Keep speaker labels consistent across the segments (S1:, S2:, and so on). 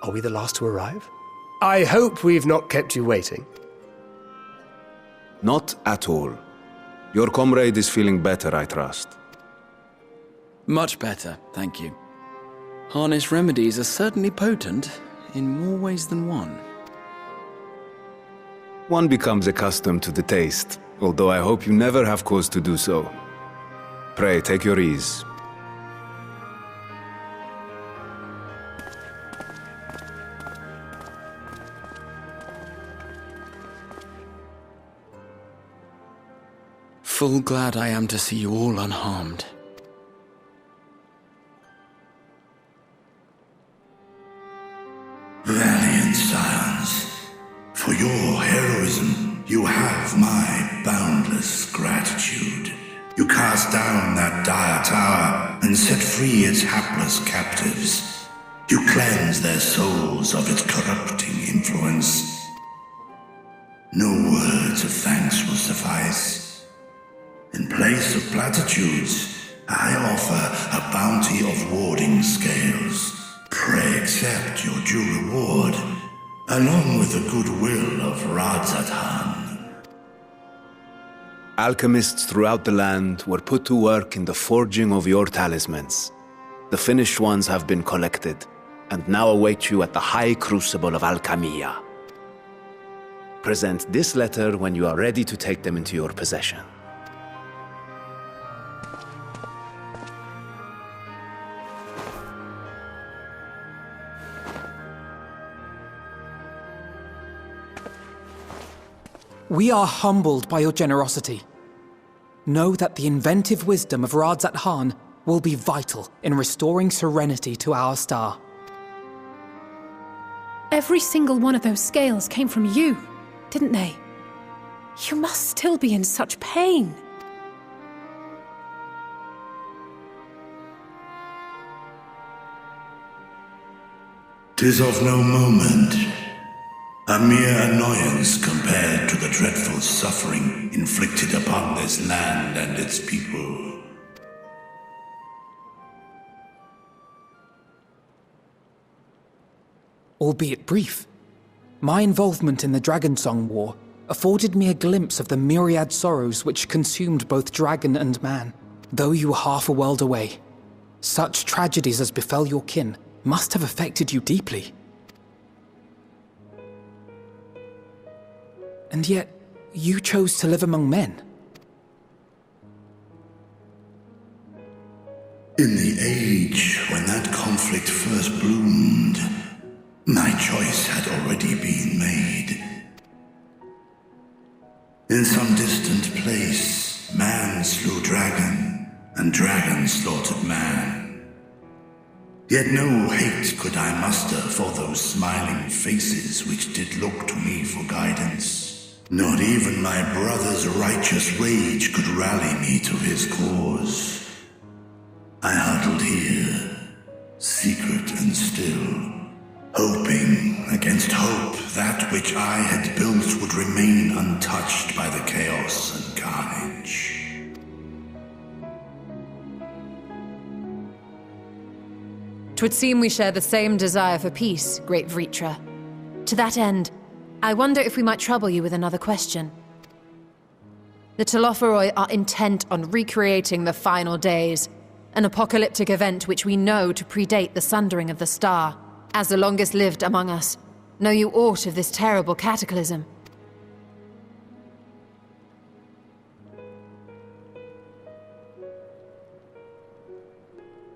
S1: Are we the last to arrive? I hope we've not kept you waiting.
S2: Not at all. Your comrade is feeling better, I trust.
S3: Much better, thank you. Harness remedies are certainly potent, in more ways than one.
S2: One becomes accustomed to the taste, although I hope you never have cause to do so. Pray, take your ease.
S3: Full glad I am to see you all unharmed.
S4: Valiant scions, for your heroism, you have my boundless gratitude. You cast down that dire tower and set free its hapless captives. You cleanse their souls of its corrupting influence. No words of thanks will suffice. In place of platitudes, I offer a bounty of warding scales. Pray accept your due reward, along with the goodwill of Radzathan.
S2: Alchemists throughout the land were put to work in the forging of your talismans. The finished ones have been collected, and now await you at the High Crucible of Alchemia. Present this letter when you are ready to take them into your possession.
S5: We are humbled by your generosity. Know that the inventive wisdom of Radzathan will be vital in restoring serenity to our star.
S6: Every single one of those scales came from you, didn't they? You must still be in such pain.
S4: "'Tis of no moment. A mere annoyance compared to the dreadful suffering inflicted upon this land and its people."
S5: Albeit brief, my involvement in the Dragonsong War afforded me a glimpse of the myriad sorrows which consumed both dragon and man. Though you were half a world away, such tragedies as befell your kin must have affected you deeply. And yet, you chose to live among men.
S4: In the age when that conflict first bloomed, my choice had already been made. In some distant place, man slew dragon, and dragon slaughtered man. Yet no hate could I muster for those smiling faces which did look to me for guidance. Not even my brother's righteous rage could rally me to his cause. I huddled here, secret and still, hoping against hope that which I had built would remain untouched by the chaos and carnage.
S7: 'Twould seem we share the same desire for peace, great Vritra. To that end, I wonder if we might trouble you with another question. The Telophoroi are intent on recreating the final days, an apocalyptic event which we know to predate the sundering of the star. As the longest lived among us, know you aught of this terrible cataclysm?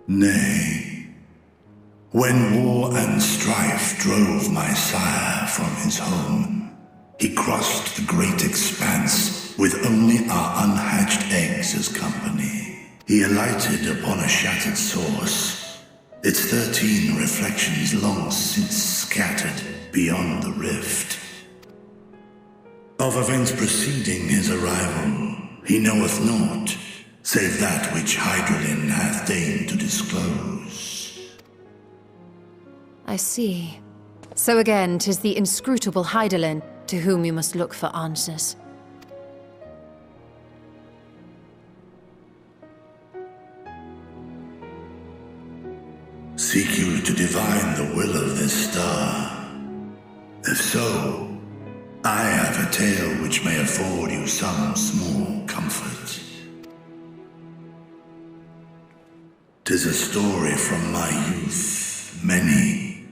S4: Nay. When war and strife drove my sire from his home, he crossed the great expanse with only our unhatched eggs as company. He alighted upon a shattered source, its 13 reflections long since scattered beyond the rift. Of events preceding his arrival, he knoweth naught, save that which Hydralin hath deigned to disclose.
S7: I see. So again, 'tis the inscrutable Hydaelyn to whom you must look for answers.
S4: Seek you to divine the will of this star? If so, I have a tale which may afford you some small comfort. 'Tis a story from my youth, many,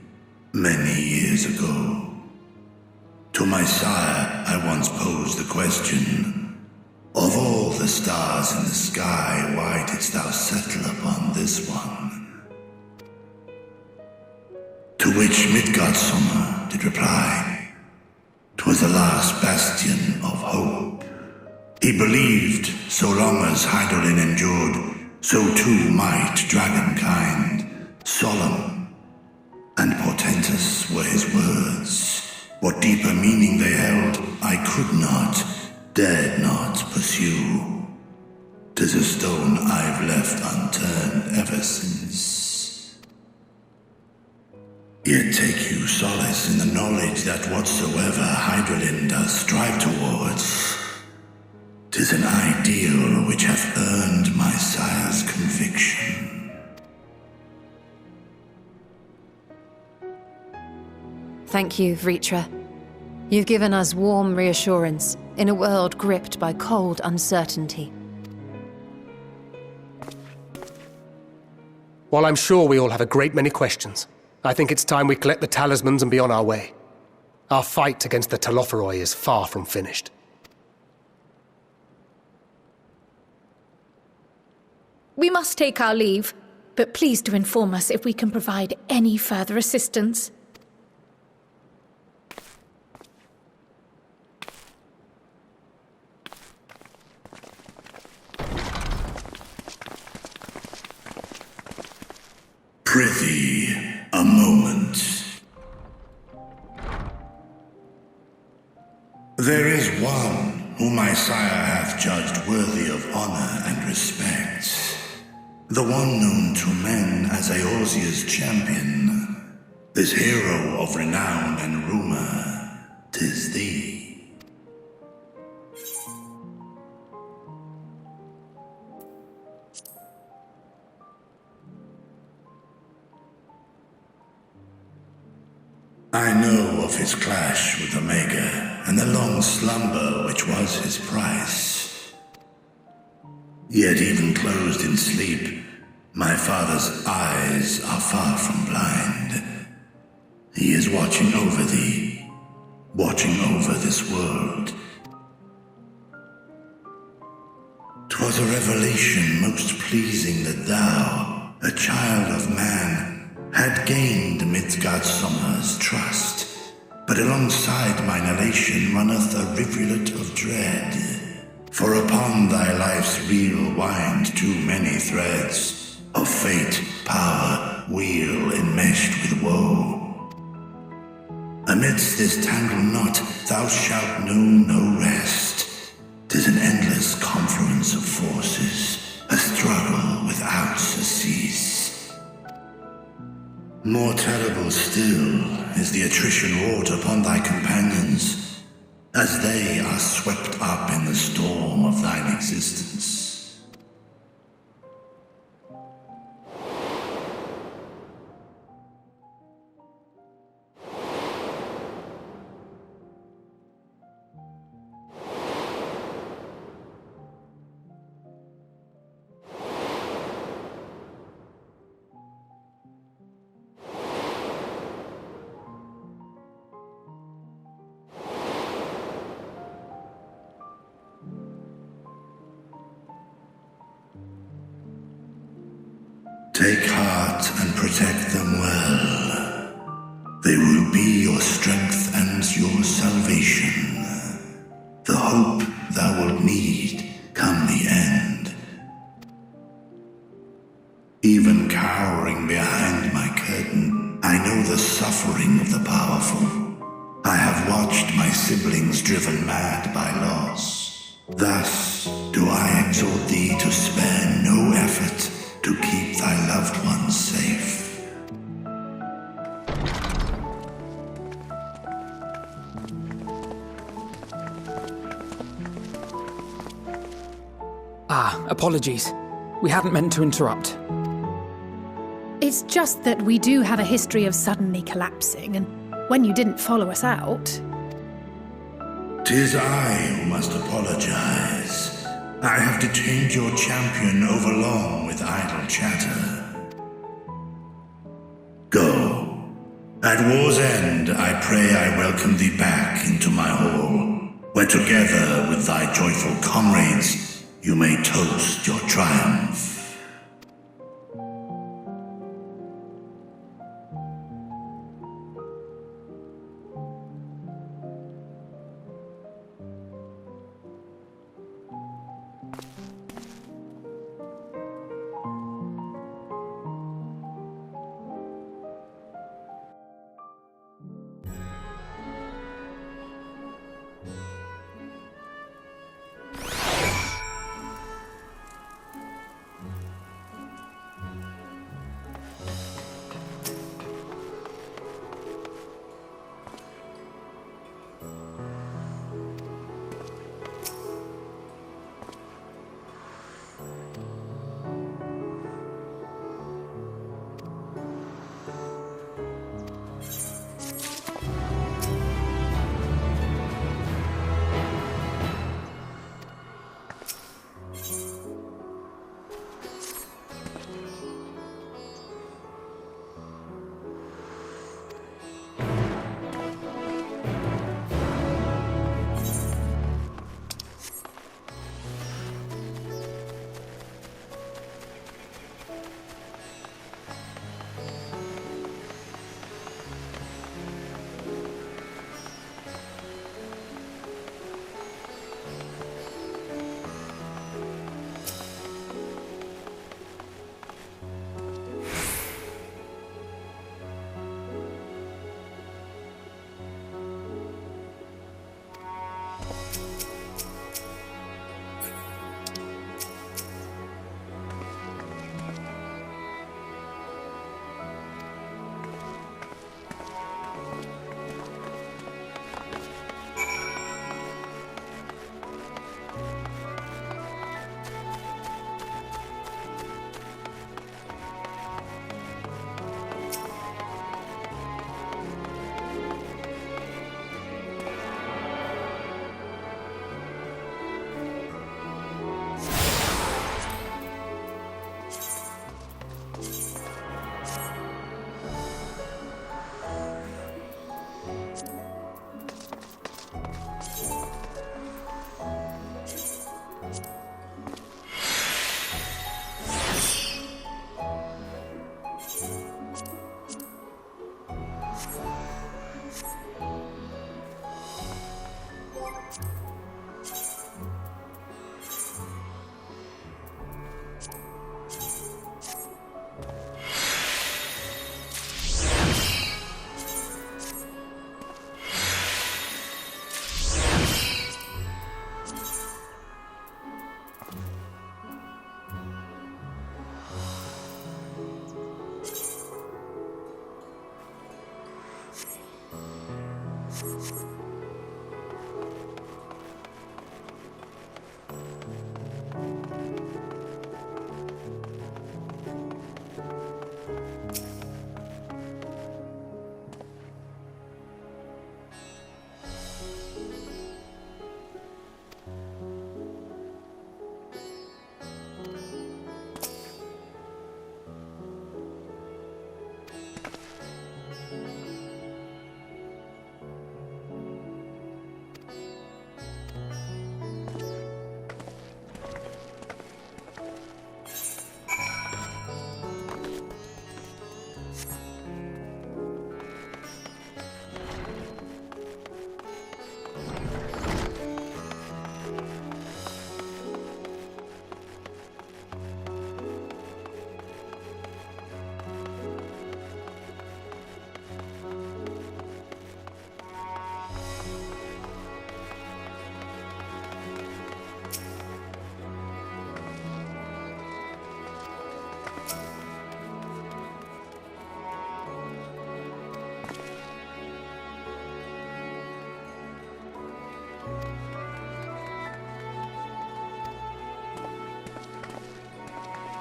S4: many years ago. To my sire, I once posed the question, of all the stars in the sky, why didst thou settle upon this one? To which Midgardsormr did reply, 'twas the last bastion of hope. He believed so long as Hydaelyn endured, so too might dragonkind. Solemn and portentous were his words. What deeper meaning they held, I could not, dared not pursue. 'Tis a stone I've left unturned ever since. Yet take you solace in the knowledge that whatsoever Hydaelyn does strive towards, 'tis an ideal which hath earned my sire's conviction.
S7: Thank you, Vritra. You've given us warm reassurance in a world gripped by cold uncertainty.
S1: While I'm sure we all have a great many questions, I think it's time we collect the talismans and be on our way. Our fight against the Telophoroi is far from finished.
S8: We must take our leave, but please do inform us if we can provide any further assistance.
S4: Prithee, a moment. There is one whom my sire hath judged worthy of honor and respect. The one known to men as Eorzea's champion. This hero of renown and rumor, 'tis thee. I know of his clash with Omega, and the long slumber which was his price. Yet even closed in sleep, my father's eyes are far from blind. He is watching over thee, watching over this world. 'Twas a revelation most pleasing that thou, a child of man, had gained Midgardsormr's trust, but alongside mine elation runneth a rivulet of dread. For upon thy life's reel wind too many threads of fate, power, weal enmeshed with woe. Amidst this tangled knot thou shalt know no rest. 'Tis an endless confluence of forces, a struggle without surcease. More terrible still is the attrition wrought upon thy companions, as they are swept up in the storm of thine existence. Take heart and protect them well. They will be your strength and your salvation. The hope thou wilt need come the end. Even cowering behind my curtain, I know the suffering of the powerful. I have watched my siblings driven mad by loss. Thus do I exhort thee to spare no effort to keep thy loved ones safe.
S5: Apologies. We hadn't meant to interrupt.
S6: It's just that we do have a history of suddenly collapsing, and when you didn't follow us out...
S4: 'Tis I who must apologize. I have detained your champion overlong with idle chatter. Go. At war's end, I pray I welcome thee back into my hall, where together with thy joyful comrades, you may toast your triumph.